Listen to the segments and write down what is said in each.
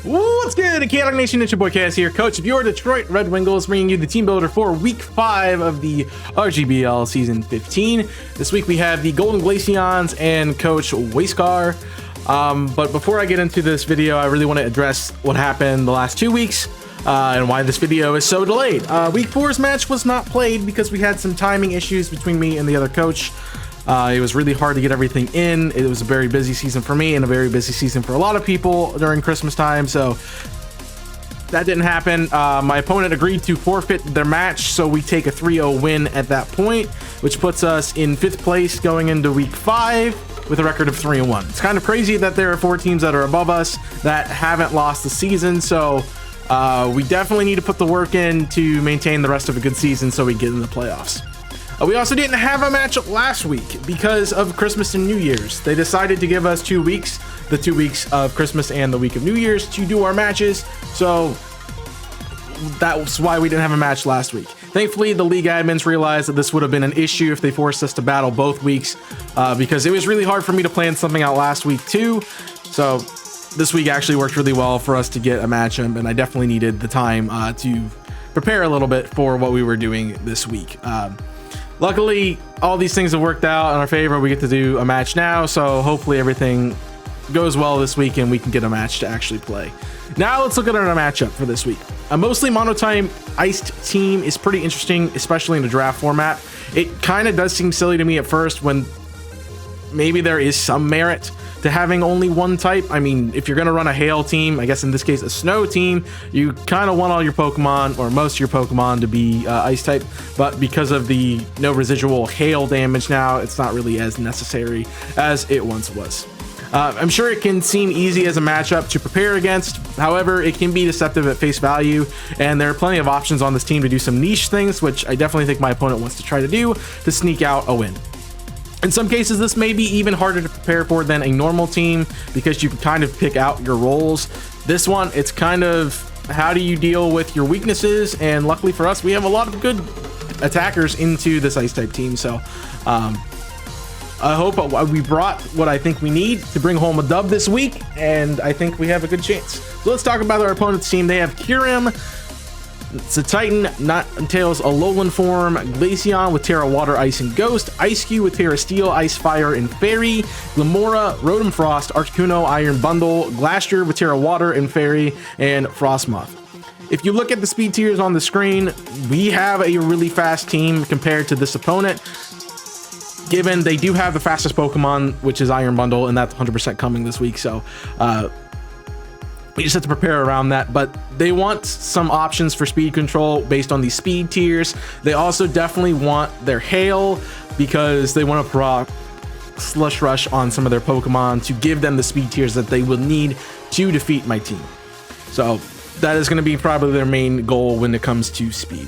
What's good, Chaotic Nation? It's your boy Cass here, coach of your Detroit Red Wingulls, bringing you the team builder for week 5 of the RGBL season 15. This week we have the Golden Glaceons and coach Waskar. But before I get into this video, I really want to address what happened the last 2 weeks and why this video is so delayed. Week 4's match was not played because we had some timing issues between me and the other coach. It was really hard to get everything in. It was a very busy season for me and a very busy season for a lot of people during Christmas time, so that didn't happen. My opponent agreed to forfeit their match, so we take a 3-0 win at that point, which puts us in 5th place going into week 5 with a record of 3-1. It's kind of crazy that there are 4 teams that are above us that haven't lost the season, so we definitely need to put the work in to maintain the rest of a good season so we get in the playoffs. We also didn't have a match last week because of Christmas and New Year's. They decided to give us 2 weeks, the 2 weeks of Christmas and the week of New Year's, to do our matches. So that's why we didn't have a match last week. Thankfully, the league admins realized that this would have been an issue if they forced us to battle both weeks, because it was really hard for me to plan something out last week too. So this week actually worked really well for us to get a matchup, and I definitely needed the time to prepare a little bit for what we were doing this week. Luckily, all these things have worked out in our favor. We get to do a match now, so hopefully everything goes well this week and we can get a match to actually play. Now let's look at our matchup for this week. A mostly monotime iced team is pretty interesting, especially in the draft format. It kind of does seem silly to me at first when maybe there is some merit to having only one type. I mean, if you're going to run a hail team, I guess in this case a snow team, you kind of want all your Pokemon, or most of your Pokemon, to be ice type, but because of the no residual hail damage now, it's not really as necessary as it once was. I'm sure it can seem easy as a matchup to prepare against. However, it can be deceptive at face value, and there are plenty of options on this team to do some niche things, which I definitely think my opponent wants to try to do to sneak out a win. In some cases, this may be even harder to prepare for than a normal team because you can kind of pick out your roles. This one, it's kind of how do you deal with your weaknesses, and luckily for us, we have a lot of good attackers into this ice type team. So I hope we brought what I think we need to bring home a dub this week, and I think we have a good chance. So let's talk about our opponent's team. They have Kyurem. It's a Titan, Ninetales, Alolan form, Glaceon with Terra Water, Ice, and Ghost, Ice-Q with Terra Steel, Ice, Fire, and Fairy, Glamora, Rotom Frost, Articuno, Iron Bundle, Glastrier with Terra Water and Fairy, and Frostmoth. If you look at the speed tiers on the screen, we have a really fast team compared to this opponent, given they do have the fastest Pokemon, which is Iron Bundle, and that's 100% coming this week, so we just have to prepare around that. But they want some options for speed control based on these speed tiers. They also definitely want their hail because they want to proc Slush Rush on some of their Pokemon to give them the speed tiers that they will need to defeat my team. So that is going to be probably their main goal when it comes to speed.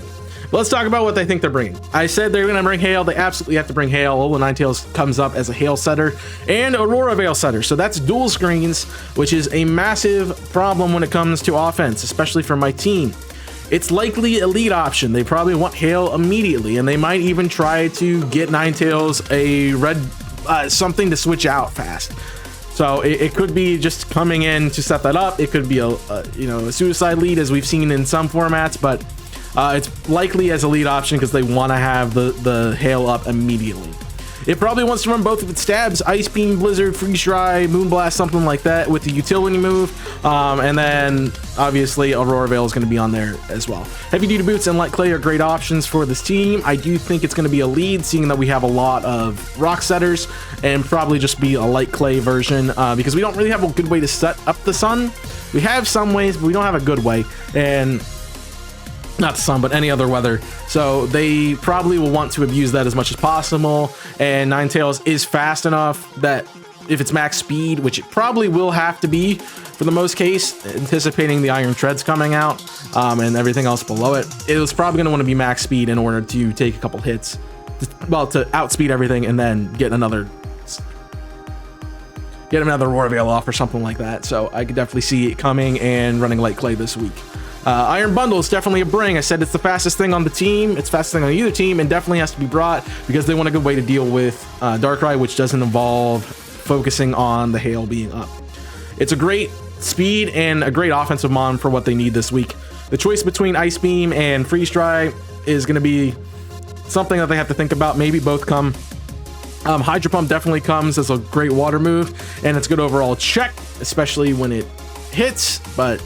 Let's talk about what they think they're bringing. I said they're going to bring hail. They absolutely have to bring hail. Alolan Ninetales comes up as a hail setter and Aurora Veil setter. So that's dual screens, which is a massive problem when it comes to offense, especially for my team. It's likely a lead option. They probably want hail immediately, and they might even try to get Ninetales a red something to switch out fast. So it could be just coming in to set that up. It could be a suicide lead, as we've seen in some formats, but it's likely as a lead option because they want to have the hail up immediately. It probably wants to run both of its stabs, Ice Beam, Blizzard, Freeze Dry, Moonblast, something like that with the utility move. And then obviously Aurora Veil is going to be on there as well. Heavy Duty Boots and Light Clay are great options for this team. I do think it's going to be a lead, seeing that we have a lot of rock setters, and probably just be a Light Clay version because we don't really have a good way to set up the sun. We have some ways, but we don't have a good way. And not the sun, but any other weather. So they probably will want to abuse that as much as possible. And Ninetales is fast enough that if it's max speed, which it probably will have to be for the most case, anticipating the Iron Treads coming out and everything else below it, it was probably going to want to be max speed in order to take a couple hits, well, to outspeed everything and then get another Aurora Veil off or something like that. So I could definitely see it coming and running Light Clay this week. Iron Bundle is definitely a bring. I said it's the fastest thing on the team. It's the fastest thing on either team, and definitely has to be brought because they want a good way to deal with Darkrai, which doesn't involve focusing on the hail being up. It's a great speed and a great offensive mon for what they need this week. The choice between Ice Beam and Freeze Dry is going to be something that they have to think about. Maybe both come. Hydro Pump definitely comes as a great water move, and it's good overall check, especially when it hits, but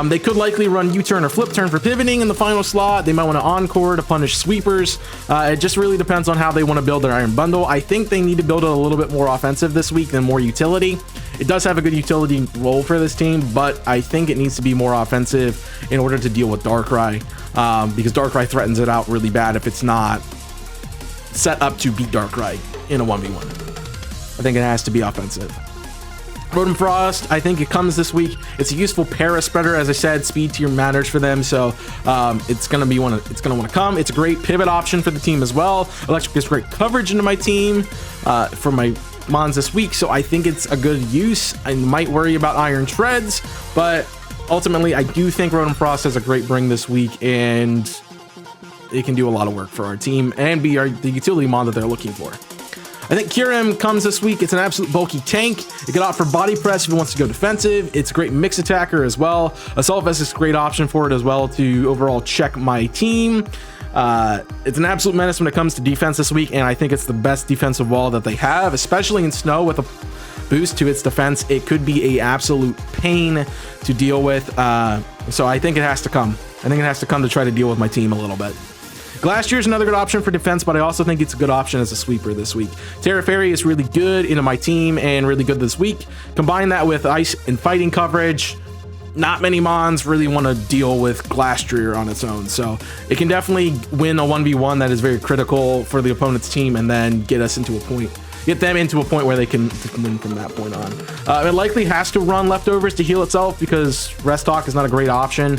they could likely run U-turn or flip turn for pivoting in the final slot. They might want to encore to punish sweepers. It just really depends on how they want to build their Iron Bundle. I think they need to build it a little bit more offensive this week than more utility. It does have a good utility role for this team, but I think it needs to be more offensive in order to deal with Darkrai, because Darkrai threatens it out really bad if it's not set up to beat Darkrai in a 1v1. I think it has to be offensive. Rotom Frost, I think it comes this week. It's a useful para spreader, as I said. Speed tier matters for them, so it's gonna want to come. It's a great pivot option for the team as well. Electric gives great coverage into my team for my mons this week, so I think it's a good use. I might worry about Iron Treads, but ultimately I do think Rotom Frost has a great bring this week, and it can do a lot of work for our team and be the utility mon that they're looking for. I think Kyurem comes this week. It's an absolute bulky tank. It can opt for body press if it wants to go defensive. It's a great mix attacker as well. Assault Vest is a great option for it as well to overall check my team. It's an absolute menace when it comes to defense this week, and I think it's the best defensive wall that they have, especially in snow with a boost to its defense. It could be a absolute pain to deal with, so I think it has to come. I think it has to come to try to deal with my team a little bit. Glastrier is another good option for defense, but I also think it's a good option as a sweeper this week. Terra Fairy is really good into my team and really good this week. Combine that with ice and fighting coverage. Not many mons really want to deal with Glastrier on its own, so it can definitely win a 1v1 that is very critical for the opponent's team, and then get them into a point where they can win from that point on. It likely has to run leftovers to heal itself, because Restock is not a great option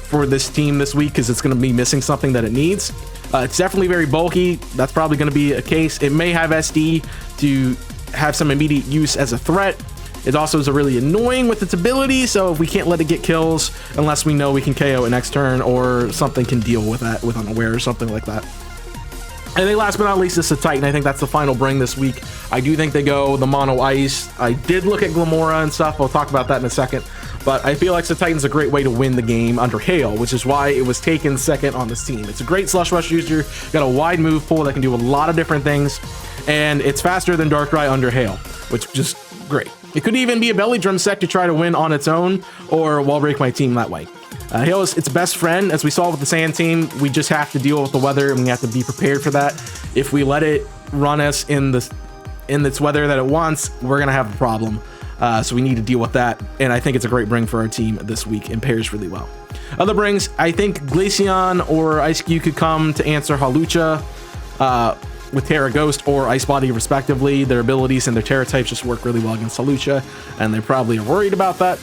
for this team this week, because it's going to be missing something that it needs. It's definitely very bulky. That's probably going to be a case. It may have SD to have some immediate use as a threat. It also is really annoying with its ability, so if we can't let it get kills unless we know we can KO it next turn, or something can deal with that with Unaware or something like that. And then last but not least, it's a Titan. I think that's the final bring this week. I do think they go the mono ice. I did look at Glamora and stuff. We'll talk about that in a second. But I feel like the Titan's a great way to win the game under Hail, which is why it was taken second on this team. It's a great Slush Rush user, got a wide move pool that can do a lot of different things, and it's faster than Darkrai under Hail, which is just great. It could even be a Belly Drum sec to try to win on its own, or wall break my team that way. Hail is its best friend, as we saw with the Sand team. We just have to deal with the weather, and we have to be prepared for that. If we let it run us in its weather that it wants, we're gonna have a problem. So we need to deal with that, and I think it's a great bring for our team this week and pairs really well. Other brings, I think Glaceon or Ice Cube could come to answer Hawlucha with Terra Ghost or Ice Body respectively. Their abilities and their Terra types just work really well against Hawlucha, and they probably are worried about that.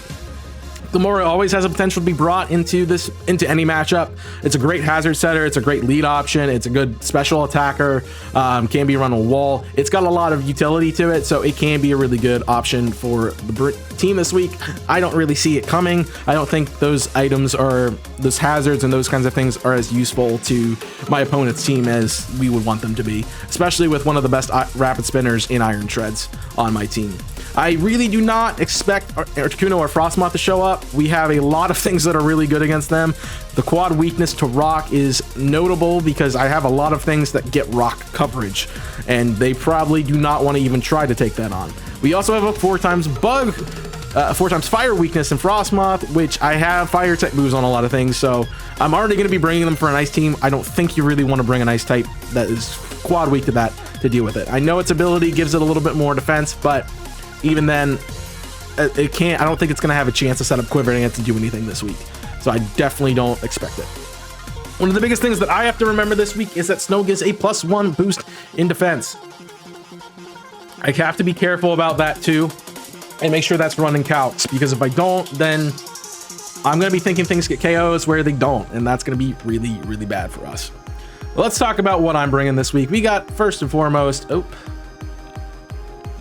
Glamora always has a potential to be brought into any matchup. It's a great hazard setter. It's a great lead option. It's a good special attacker. Can be run a wall. It's got a lot of utility to it, so it can be a really good option for the team this week. I don't really see it coming. I don't think those items those hazards and those kinds of things are as useful to my opponent's team as we would want them to be, especially with one of the best rapid spinners in Iron Treads on my team. I really do not expect Articuno or Frostmoth to show up. We have a lot of things that are really good against them. The quad weakness to rock is notable because I have a lot of things that get rock coverage, and they probably do not want to even try to take that on. We also have a 4x bug, 4x fire weakness in Frostmoth, which I have fire type moves on a lot of things, so I'm already going to be bringing them for an ice team. I don't think you really want to bring an ice type that is quad weak to that to deal with it. I know its ability gives it a little bit more defense, but even then, I don't think it's going to have a chance to set up Quivering and to do anything this week. So I definitely don't expect it. One of the biggest things that I have to remember this week is that Snow gives a +1 boost in defense. I have to be careful about that too, and make sure that's running calcs, because if I don't, then I'm going to be thinking things get KOs where they don't, and that's going to be really, really bad for us. Let's talk about what I'm bringing this week. We got, first and foremost,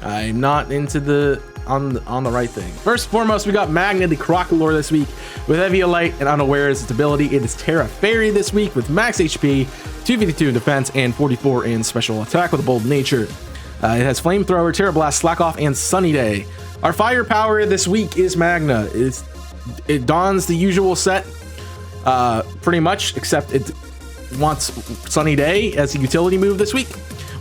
I'm not on the right thing. First and foremost, we got Magnetic Crocodile this week with Eviolite and Unaware as its ability. It is Terra Fairy this week with max HP, 252 in defense, and 44 in special attack with a bold nature. It has Flamethrower, Terra Blast, Slack Off, and Sunny Day. Our firepower this week is Magna. It dons the usual set, pretty much, except it wants Sunny Day as a utility move this week.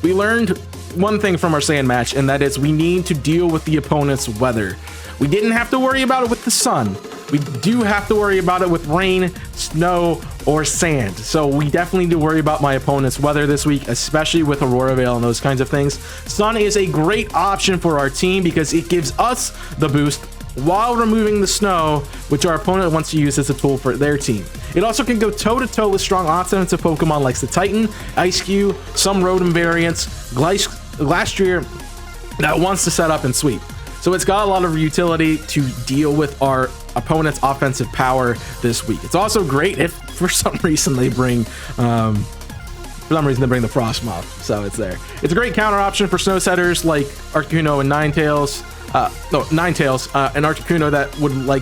We learned one thing from our sand match, and that is we need to deal with the opponent's weather. We didn't have to worry about it with the sun. We do have to worry about it with rain, snow, or sand. So we definitely need to worry about my opponent's weather this week, especially with Aurora Veil and those kinds of things. Sun is a great option for our team because it gives us the boost while removing the snow, which our opponent wants to use as a tool for their team. It also can go toe-to-toe with strong offensive Pokemon like the Titan, Ice-Q, some Rotom variants, Glastrier that wants to set up and sweep. So it's got a lot of utility to deal with our opponent's offensive power this week. It's also great if for some reason they bring the Frostmoth, so it's there. It's a great counter option for snow setters like Articuno and Ninetales, and Articuno that would like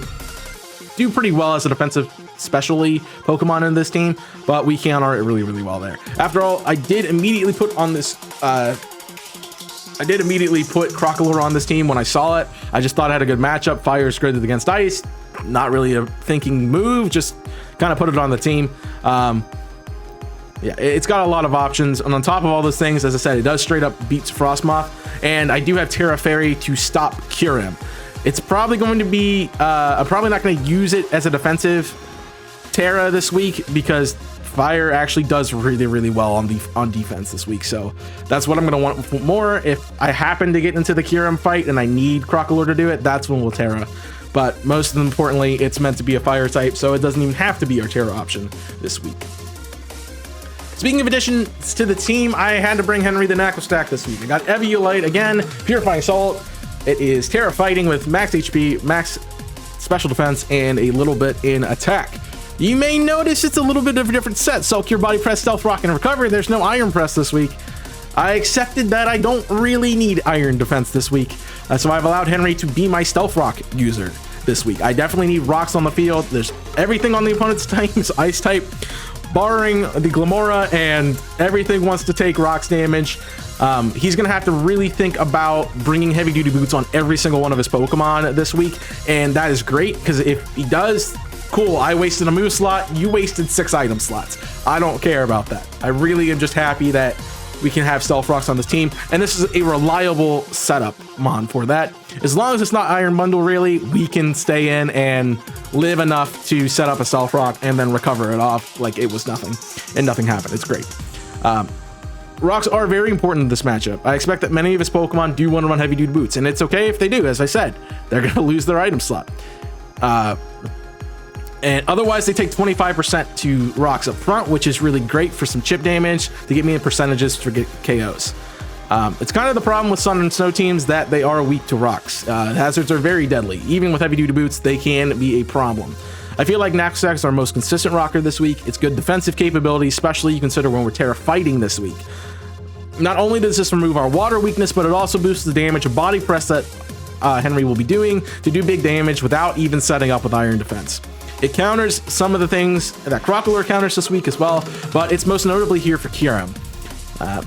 do pretty well as a defensive specialty Pokemon in this team, but we counter it really, really well there. After all, I did immediately put Crocodile on this team when I saw it. I just thought I had a good matchup. Fire is good against Ice. Not really a thinking move, just kind of put it on the team. Yeah, it's got a lot of options. And on top of all those things, as I said, it does straight up beats Frostmoth. And I do have Terra Fairy to stop Kyurem. It's probably going to be, I'm probably not going to use it as a defensive Terra this week because Fire actually does really, really well on defense this week. So that's what I'm going to want more. If I happen to get into the Kyurem fight and I need Crocodile to do it, that's when we'll Terra. But most importantly, it's meant to be a fire type, so it doesn't even have to be our Terra option this week. Speaking of additions to the team, I had to bring Henry the Knackle Stack this week. I got Eviolite again, Purifying Salt. It is Terra Fighting with max HP, max special defense, and a little bit in attack. You may notice it's a little bit of a different set. Soak Cure, Body Press, Stealth Rock, and Recover. There's no Iron Press this week. I accepted that I don't really need Iron Defense this week, so I've allowed Henry to be my Stealth Rock user this week. I definitely need rocks on the field. There's everything on the opponent's team is Ice type, barring the Glamora, and everything wants to take rocks damage. He's gonna have to really think about bringing heavy duty boots on every single one of his Pokemon this week, and that is great because if he does, cool, I wasted a move slot, you wasted 6 item slots. I don't care about that. I really am just happy that we can have Stealth Rocks on this team, and this is a reliable setup mon for that. As long as it's not Iron Bundle, really, we can stay in and live enough to set up a Stealth Rock and then recover it off like it was nothing, and nothing happened. It's great. Rocks are very important in this matchup. I expect that many of his Pokemon do want to run heavy duty boots, and it's okay if they do. As I said, they're going to lose their item slot. And otherwise, they take 25% to rocks up front, which is really great for some chip damage to get me in percentages to get KOs. It's kind of the problem with Sun and Snow teams that they are weak to rocks. Hazards are very deadly. Even with heavy duty boots, they can be a problem. I feel like Knackle Stack is our most consistent rocker this week. It's good defensive capability, especially you consider when we're Terra Fighting this week. Not only does this remove our water weakness, but it also boosts the damage of Body Press that Henry will be doing to do big damage without even setting up with Iron Defense. It counters some of the things that Crocodile counters this week as well, but it's most notably here for Kyurem.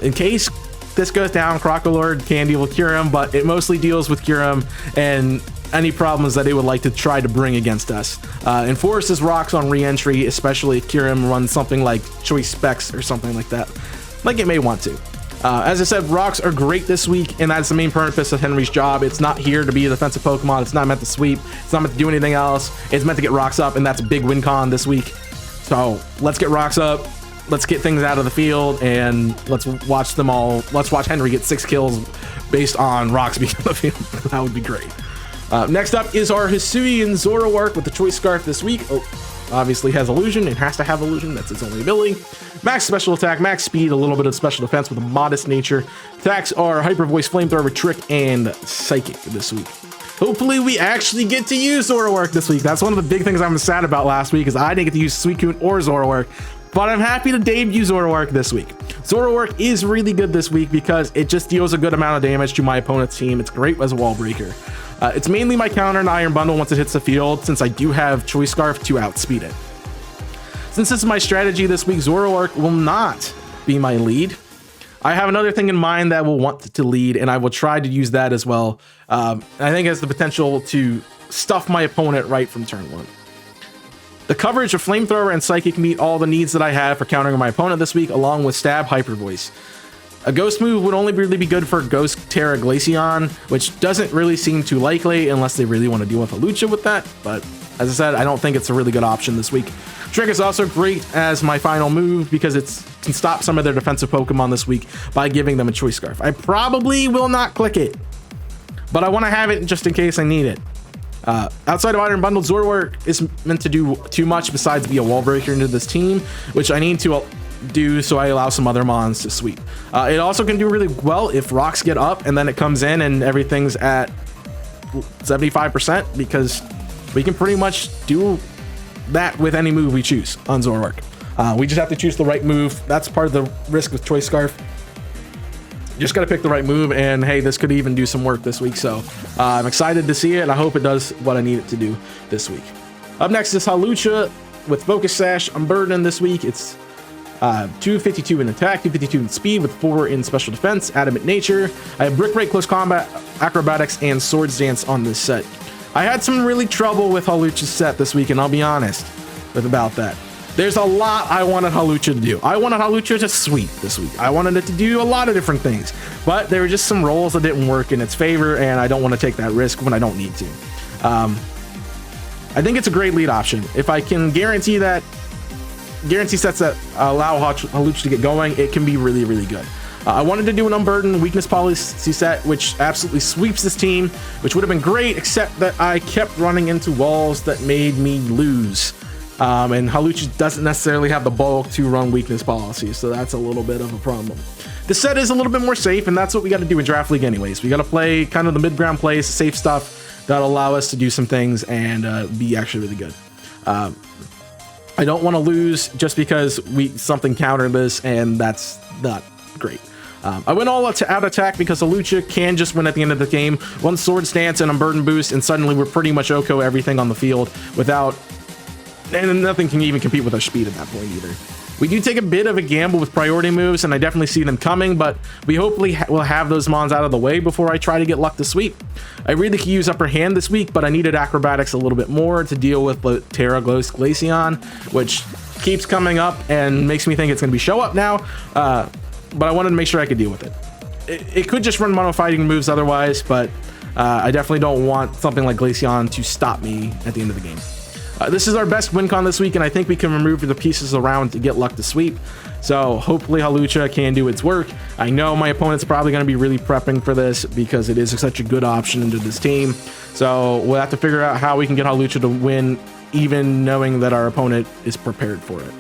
In case this goes down, Crocodile can deal with Kyurem, but it mostly deals with Kyurem and any problems that it would like to try to bring against us. Enforces rocks on re-entry, especially if Kyurem runs something like Choice Specs or something like that, like it may want to. As I said, rocks are great this week, and that's the main purpose of Henry's job. It's not here to be a defensive Pokemon. It's not meant to sweep. It's not meant to do anything else. It's meant to get rocks up, and that's a big win con this week. So let's get rocks up. Let's get things out of the field, and let's watch them all. Let's watch Henry get 6 kills based on rocks being on the field. That would be great. Next up is our Hisuian Zoroark with the Choice Scarf this week. Oh, obviously has Illusion. It has to have Illusion. That's its only ability. Max special attack, max speed, a little bit of special defense with a modest nature. Attacks are Hyper Voice, Flamethrower, Trick, and Psychic this week. Hopefully we actually get to use Zoroark this week. That's one of the big things I'm sad about last week is I didn't get to use Suicune or Zoroark, but I'm happy to debut Zoroark this week. Zoroark is really good this week because it just deals a good amount of damage to my opponent's team. It's great as a wall breaker. It's mainly my counter and Iron Bundle once it hits the field, since I do have Choice Scarf to outspeed it. Since this is my strategy this week, Zoroark will not be my lead. I have another thing in mind that will want to lead, and I will try to use that as well. I think it has the potential to stuff my opponent right from turn 1. The coverage of Flamethrower and Psychic meet all the needs that I have for countering my opponent this week, along with Stab, Hyper Voice. A Ghost move would only really be good for Ghost Terra Glaceon, which doesn't really seem too likely unless they really want to deal with a Lucha with that, but as I said, I don't think it's a really good option this week. Trick is also great as my final move because it can stop some of their defensive Pokemon this week by giving them a Choice Scarf. I probably will not click it, but I want to have it just in case I need it. Outside of Iron Bundle, Zoroark is meant to do too much besides be a wall breaker into this team, which I need to do so I allow some other mons to sweep. It also can do really well if rocks get up and then it comes in and everything's at 75% because we can pretty much do that with any move we choose on Zoroark. We just have to choose the right move. That's part of the risk with Choice Scarf. You just got to pick the right move, and hey, this could even do some work this week. So I'm excited to see it, and I hope it does what I need it to do this week. Up next is Hawlucha with Focus Sash. I'm burdened this week. It's 252 in attack, 252 in speed with 4 in special defense, adamant nature. I have Brick Break, Close Combat, Acrobatics, and Swords Dance on this set. I had some really trouble with Hawlucha's set this week, and I'll be honest about that. There's a lot I wanted Hawlucha to do. I wanted Hawlucha to sweep this week. I wanted it to do a lot of different things, but there were just some rolls that didn't work in its favor, and I don't want to take that risk when I don't need to. I think it's a great lead option. If I can guarantee sets that allow Hawlucha to get going, it can be really, really good. I wanted to do an Unburdened Weakness Policy set, which absolutely sweeps this team, which would have been great, except that I kept running into walls that made me lose. And Hawlucha doesn't necessarily have the bulk to run Weakness Policy, so that's a little bit of a problem. The set is a little bit more safe, and that's what we got to do in Draft League anyways. We got to play kind of the mid-ground plays, safe stuff that'll allow us to do some things and be actually really good. I don't want to lose just because something countered this, and that's not great. I went all out attack because Hawlucha can just win at the end of the game. One Sword Stance and Unburden Boost, and suddenly we're pretty much OHKO everything on the field and nothing can even compete with our speed at that point either. We do take a bit of a gamble with priority moves, and I definitely see them coming, but we hopefully will have those mons out of the way before I try to get luck to sweep. I really could use Upper Hand this week, but I needed Acrobatics a little bit more to deal with the Terra Ghost Glaceon, which keeps coming up and makes me think it's going to be show up now, but I wanted to make sure I could deal with it. It could just run mono fighting moves otherwise, but I definitely don't want something like Glaceon to stop me at the end of the game. This is our best win con this week, and I think we can remove the pieces around to get luck to sweep. So hopefully Hawlucha can do its work. I know my opponent's probably going to be really prepping for this because it is such a good option into this team. So we'll have to figure out how we can get Hawlucha to win, even knowing that our opponent is prepared for it.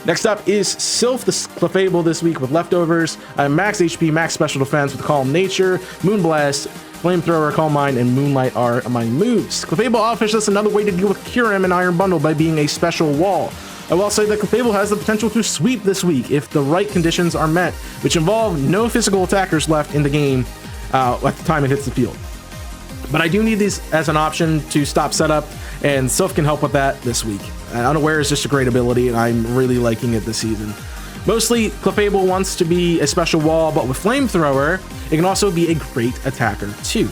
Next up is Sylph the Clefable this week with Leftovers. I have max HP, max special defense with Calm Nature, Moonblast, Flamethrower, Calm Mind, and Moonlight are my moves. Clefable offers us another way to deal with Kyurem and Iron Bundle by being a special wall. I will say that Clefable has the potential to sweep this week if the right conditions are met, which involve no physical attackers left in the game at the time it hits the field. But I do need these as an option to stop setup, and Sylph can help with that this week. Unaware is just a great ability, and I'm really liking it this season. Mostly, Clefable wants to be a special wall, but with Flamethrower, it can also be a great attacker too.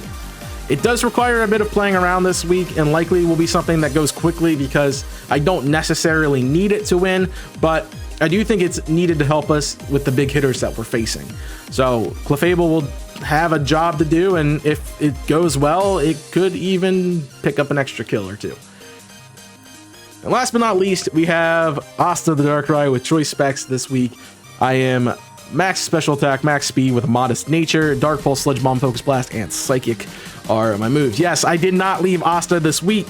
It does require a bit of playing around this week, and likely will be something that goes quickly because I don't necessarily need it to win, but I do think it's needed to help us with the big hitters that we're facing. So Clefable will have a job to do, and if it goes well, it could even pick up an extra kill or two. And last but not least, we have Asta the Darkrai with choice specs this week. I am max special attack, max speed with modest nature, Dark Pulse, Sludge Bomb, Focus Blast, and Psychic are my moves. Yes, I did not leave out Asta this week.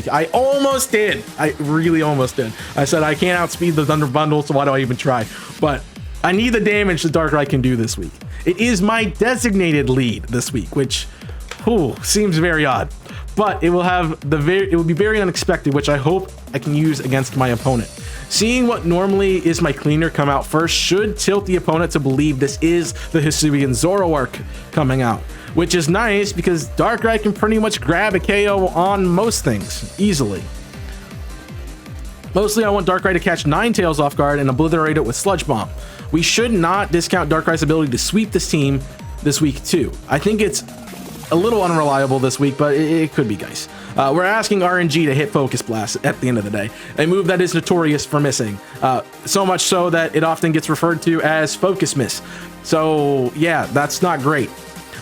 I almost did. I really almost did. I said I can't outspeed the Thunder Bundle, so why do I even try? But I need the damage the Darkrai can do this week. It is my designated lead this week, which seems very odd. But it will be very unexpected, which I hope I can use against my opponent. Seeing what normally is my cleaner come out first should tilt the opponent to believe this is the Hisuian Zoroark coming out, which is nice because Darkrai can pretty much grab a KO on most things easily. Mostly I want Darkrai to catch Ninetales off guard and obliterate it with Sludge Bomb. We should not discount Darkrai's ability to sweep this team this week too. I think it's a little unreliable this week, but it could be, guys. We're asking RNG to hit Focus Blast at the end of the day, a move that is notorious for missing. So much so that it often gets referred to as Focus Miss. So yeah, that's not great.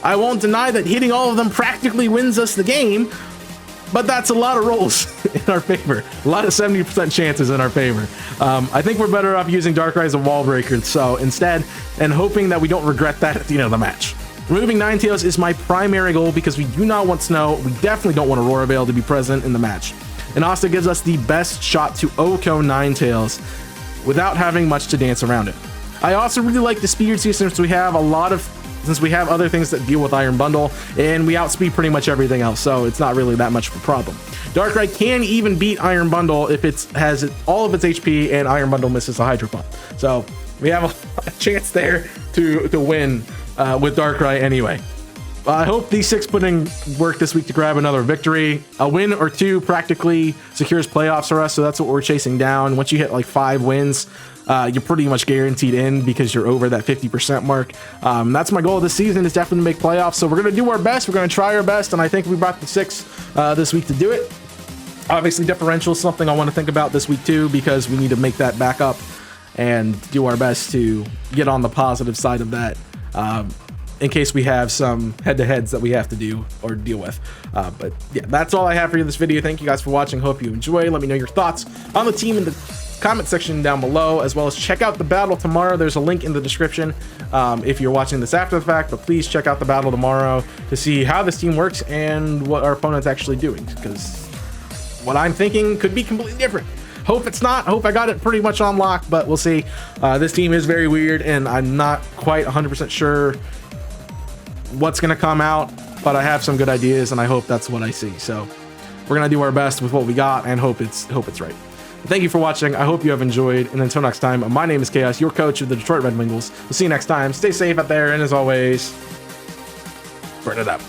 I won't deny that hitting all of them practically wins us the game, but that's a lot of rolls in our favor. A lot of 70% chances in our favor. I think we're better off using Darkrai as a wall breaker, so instead, and hoping that we don't regret that at the end of the match. Removing Ninetales is my primary goal because we do not want Snow. We definitely don't want Aurora Veil to be present in the match. And also gives us the best shot to OHKO Ninetales without having much to dance around it. I also really like the speed system since we have other things that deal with Iron Bundle, and we outspeed pretty much everything else, so it's not really that much of a problem. Darkrai can even beat Iron Bundle if it has all of its HP and Iron Bundle misses a Hydro Pump. So we have a chance there to win with Darkrai anyway. I hope these 6 put in work this week to grab another victory. A win or 2 practically secures playoffs for us, so that's what we're chasing down. Once you hit like 5 wins, you're pretty much guaranteed in because you're over that 50% mark. That's my goal this season, is definitely to make playoffs. So we're going to do our best. We're going to try our best, and I think we brought the 6 this week to do it. Obviously, differential is something I want to think about this week too, because we need to make that back up and do our best to get on the positive side of that. In case we have some head-to-heads that we have to do or deal with. But yeah, that's all I have for you in this video. Thank you guys for watching. Hope you enjoy. Let me know your thoughts on the team in the comment section down below, as well as check out the battle tomorrow. There's a link in the description if you're watching this after the fact, but please check out the battle tomorrow to see how this team works and what our opponent's actually doing, because what I'm thinking could be completely different. Hope it's not. Hope I got it pretty much on lock, but we'll see. This team is very weird, and I'm not quite 100% sure what's going to come out, but I have some good ideas, and I hope that's what I see. So we're going to do our best with what we got and hope it's right. Thank you for watching. I hope you have enjoyed, and until next time, my name is Chaos, your coach of the Detroit Red Wingulls. We'll see you next time. Stay safe out there, and as always, burn it up.